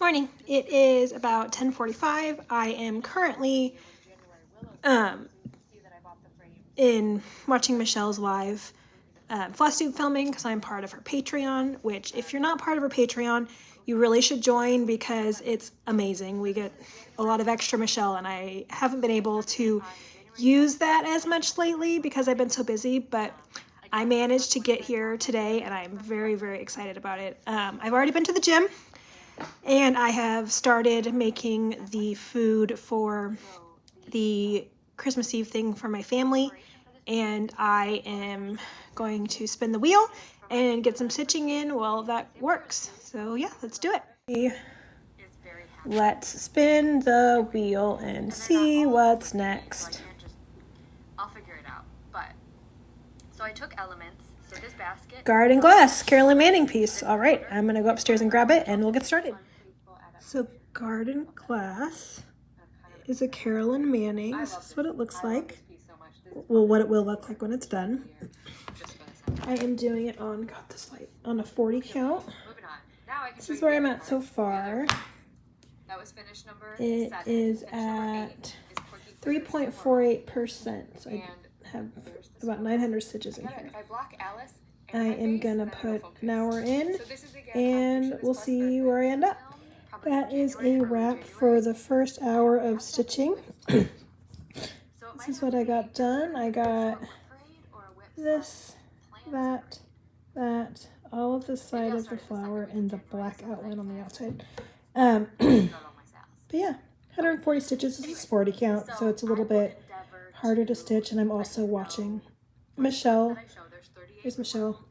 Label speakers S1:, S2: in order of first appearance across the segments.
S1: Morning. It is about 10:45. I am currently in watching Michelle's live floss tube filming because I'm part of her Patreon, which if you're not part of her Patreon, you really should join because it's amazing. We get a lot of extra Michelle, and I haven't been able to use that as much lately because I've been so busy, but I managed to get here today and I'm very, very excited about it. I've already been to the gym and I have started making the food for the Christmas Eve thing for my family, and I am going to spin the wheel and get some stitching in while that works. So yeah, let's do it. Let's spin the wheel and see what's next.
S2: I'll figure it out. But so I took elements. So this basket.
S1: Garden Glass, Carolyn Manning piece. All right, I'm gonna go upstairs and grab it and we'll get started. So Garden Glass is a Carolyn Manning. This is what it looks like. Well, what it will look like when it's done. I am doing it on, got this light, on a 40 count. This is where I'm at so far.
S2: That was finish number
S1: It
S2: 7.
S1: is at 3.48%. So I have about 900 stitches in here. I am gonna put an hour in and we'll see where I end up. That is a wrap for the first hour of stitching. This is what I got done. I got this, that, all of the side of the flower, and the black outline on the outside. But yeah, 140 stitches. This is 40 count, so it's a little bit harder to stitch. And I'm also watching Michelle. Here's Michelle.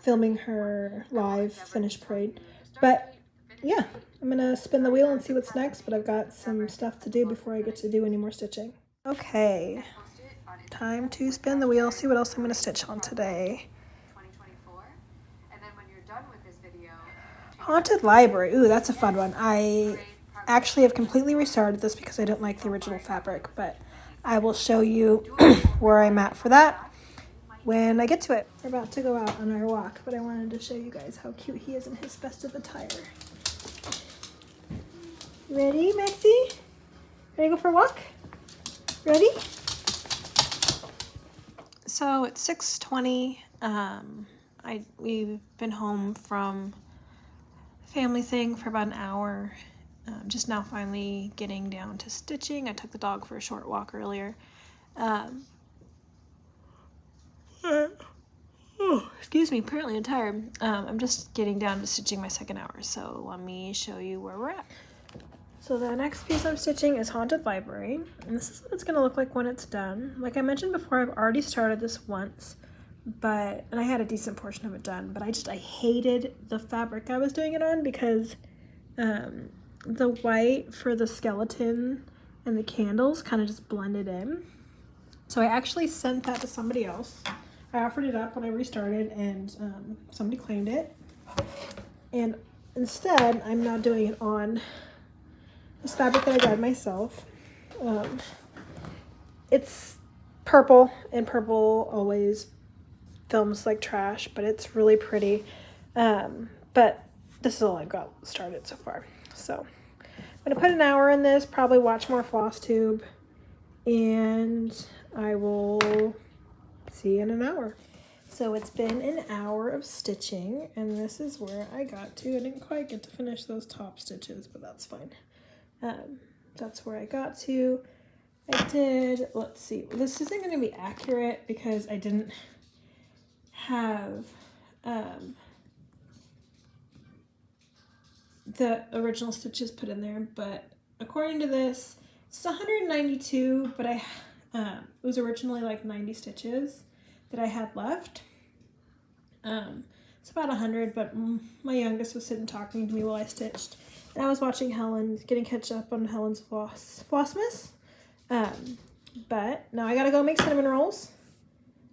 S1: Filming her live finished parade. But yeah, I'm gonna spin the wheel and see what's next, but I've got some stuff to do before I get to do any more stitching. Okay, time to spin the wheel, see what else I'm gonna stitch on today. Haunted Library. Ooh, that's a fun one. I actually have completely restarted this because I don't like the original fabric, but I will show you where I'm at for that when I get to it. We're about to go out on our walk, but I wanted to show you guys how cute he is in his festive attire. Ready, Maxie? Ready to go for a walk? Ready? So it's 6:20. We've been home from family thing for about an hour. Just now finally getting down to stitching. I took the dog for a short walk earlier. Excuse me, apparently I'm tired. I'm just getting down to stitching my second hour, so let me show you where we're at. So the next piece I'm stitching is Haunted Library, and this is what it's going to look like when it's done. Like I mentioned before, I've already started this once, and I had a decent portion of it done, but I hated the fabric I was doing it on because the white for the skeleton and the candles kind of just blended in. So I actually sent that to somebody else. I offered it up when I restarted, and somebody claimed it. And instead, I'm now doing it on this fabric that I dyed myself. It's purple, and purple always films like trash, but it's really pretty. But this is all I've got started so far. So I'm gonna put an hour in this, probably watch more floss tube, and I will see you in an hour. So it's been an hour of stitching, and this is where I got to. I didn't quite get to finish those top stitches, but that's fine. That's where I got to. I did, let's see, this isn't going to be accurate because I didn't have the original stitches put in there, but according to this, it's 192, but it was originally like 90 stitches that I had left. It's about 100, but my youngest was sitting talking to me while I stitched, and I was watching Helen, getting catch up on Helen's Flossmas. But now I gotta go make cinnamon rolls.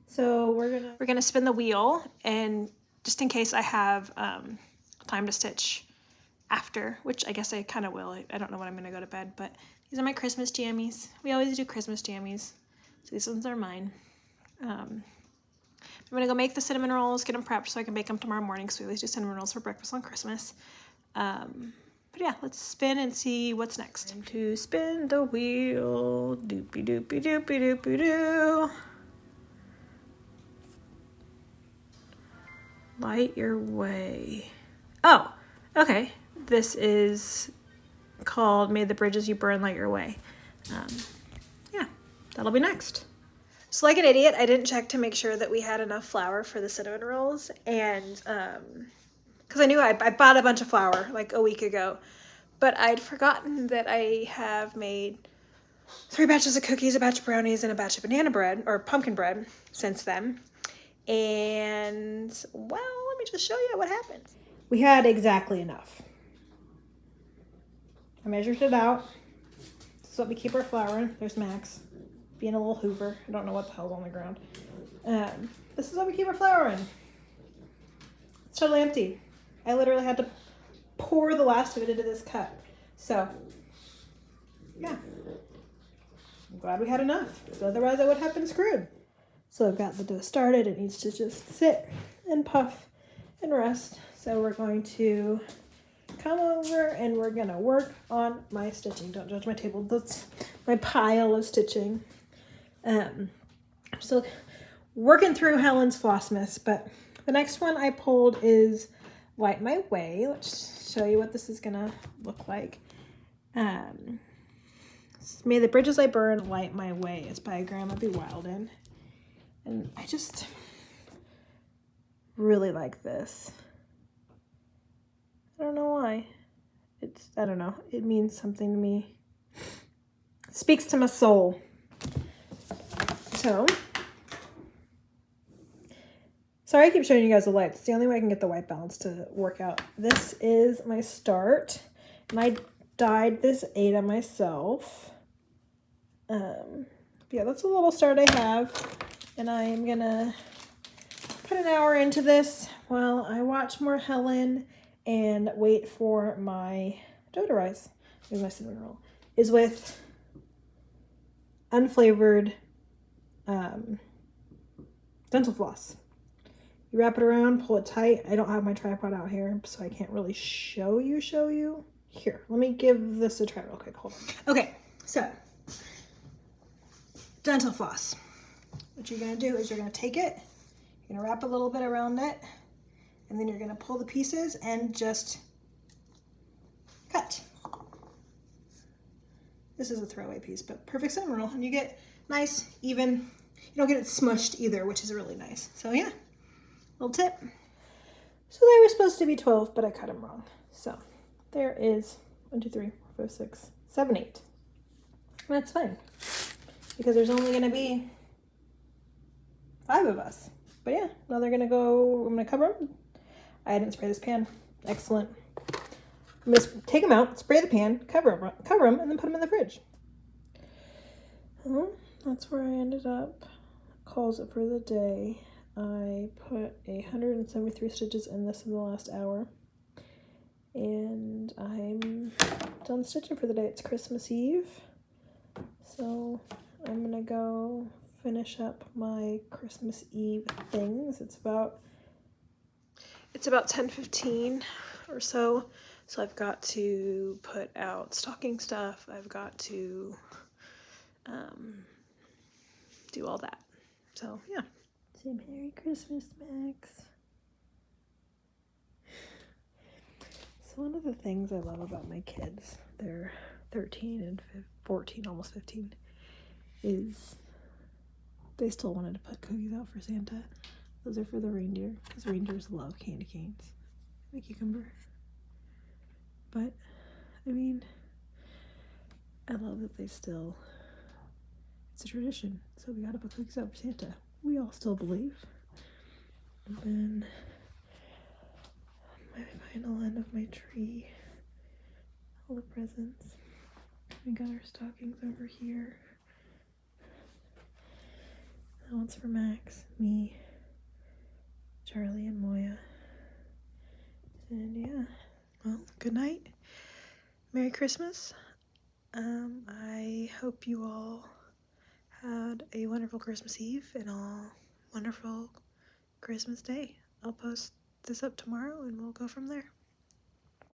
S1: So we're gonna spin the wheel, and just in case I have time to stitch after, which I guess I kind of will. I don't know when I'm gonna go to bed, but these are my Christmas jammies. We always do Christmas jammies, so these ones are mine. I'm gonna go make the cinnamon rolls, get them prepped so I can bake them tomorrow morning, because we always do cinnamon rolls for breakfast on Christmas. But yeah, let's spin and see what's next. Time to spin the wheel. Doopy doopy doopy doopy doo. Light your way. Oh, okay. This is called May the Bridges You Burn Light Your Way. Yeah, that'll be next. So like an idiot, I didn't check to make sure that we had enough flour for the cinnamon rolls. And because I knew I bought a bunch of flour like a week ago. But I'd forgotten that I have made 3 batches of cookies, a batch of brownies, and a batch of banana bread, or pumpkin bread, since then. And, well, let me just show you what happened. We had exactly enough. I measured it out. This is what we keep our flour in. There's Max being a little hoover. I don't know what the hell's on the ground. This is what we keep our flour in. It's totally empty. I literally had to pour the last of it into this cup. So, yeah. I'm glad we had enough. Otherwise I would have been screwed. So I've got the dough started. It needs to just sit and puff and rest. So we're going to come over and we're gonna work on my stitching. Don't judge my table. That's my pile of stitching. I'm still working through Helen's Flossmas, but the next one I pulled is Light My Way. Let's show you what this is gonna look like. May the Bridges I Burn Light My Way. It's by Grandma B. Wilden. And I just really like this. I don't know why. I don't know. It means something to me. It speaks to my soul. So, sorry I keep showing you guys the lights. It's the only way I can get the white balance to work out. This is my start. And I dyed this Ada myself. Yeah, that's a little start I have. And I am gonna put an hour into this while I watch more Helen and wait for my dough to rise. Here's my cinnamon roll. Is with unflavored dental floss. You wrap it around, pull it tight. I don't have my tripod out here, so I can't really show you. Here, let me give this a try real quick. Hold on. Okay, so dental floss. What you're gonna do is you're gonna take it, you're gonna wrap a little bit around it, and then you're gonna pull the pieces and just cut. This is a throwaway piece, but perfect cinnamon roll, and you get nice, even, you don't get it smushed either, which is really nice. So yeah, little tip. So they were supposed to be 12, but I cut them wrong. So there is 1, 2, 3, 4, 5, 6, 7, 8. That's fine, because there's only gonna be 5 of us. But yeah, now they're gonna go, I'm gonna cover them. I didn't spray this pan. Excellent. I'm gonna take them out, spray the pan, cover them, and then put them in the fridge. Well, that's where I ended up. Calls it for the day. I put 173 stitches in this in the last hour. And I'm done stitching for the day. It's Christmas Eve. So I'm gonna go finish up my Christmas Eve things. It's about 10:15 or so. So I've got to put out stocking stuff. I've got to do all that. So yeah. Say Merry Christmas, Max. So one of the things I love about my kids, they're 13 and 14, almost 15, is they still wanted to put cookies out for Santa. Those are for the reindeer, because reindeers love candy canes and a cucumber. But, I mean, I love that they still, it's a tradition, so we gotta put cookies out for Santa. We all still believe. And then, my final end of my tree, all the presents. We got our stockings over here. That one's for Max, me, Charlie, and Moya. And yeah, well, good night. Merry Christmas. I hope you all had a wonderful Christmas Eve and a wonderful Christmas Day. I'll post this up tomorrow and we'll go from there.